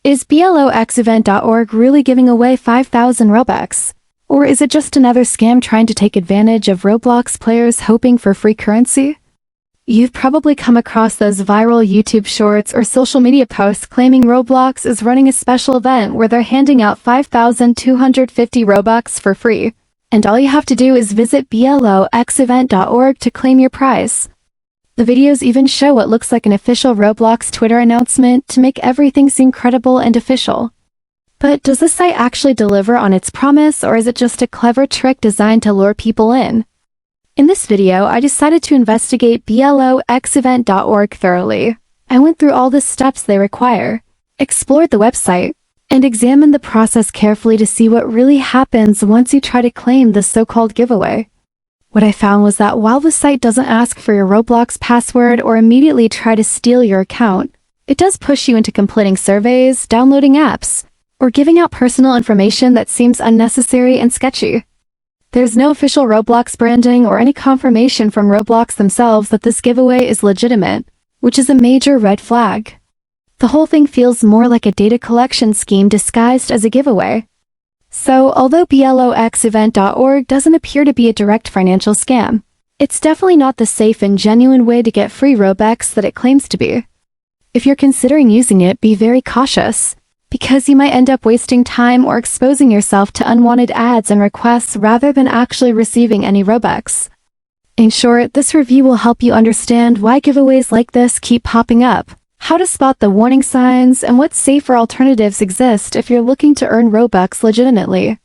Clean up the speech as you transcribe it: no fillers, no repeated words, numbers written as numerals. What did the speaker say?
Is bloxevent.org really giving away 5,000 Robux? Or is it just another scam trying to take advantage of Roblox players hoping for free currency? You've probably come across those viral YouTube shorts or social media posts claiming Roblox is running a special event where they're handing out 5,250 Robux for free. And all you have to do is visit bloxevent.org to claim your prize. The videos even show what looks like an official Roblox Twitter announcement to make everything seem credible and official. But does the site actually deliver on its promise, or is it just a clever trick designed to lure people in? In this video, I decided to investigate bloxevent.org thoroughly. I went through all the steps they require, explored the website, and examined the process carefully to see what really happens once you try to claim the so-called giveaway. What I found was that while the site doesn't ask for your Roblox password or immediately try to steal your account, it does push you into completing surveys, downloading apps, or giving out personal information that seems unnecessary and sketchy. There's no official Roblox branding or any confirmation from Roblox themselves that this giveaway is legitimate, which is a major red flag. The whole thing feels more like a data collection scheme disguised as a giveaway. So, although bloxevent.org doesn't appear to be a direct financial scam, it's definitely not the safe and genuine way to get free Robux that it claims to be. If you're considering using it, be very cautious, because you might end up wasting time or exposing yourself to unwanted ads and requests rather than actually receiving any Robux. In short, this review will help you understand why giveaways like this keep popping up, how to spot the warning signs, and what safer alternatives exist if you're looking to earn Robux legitimately.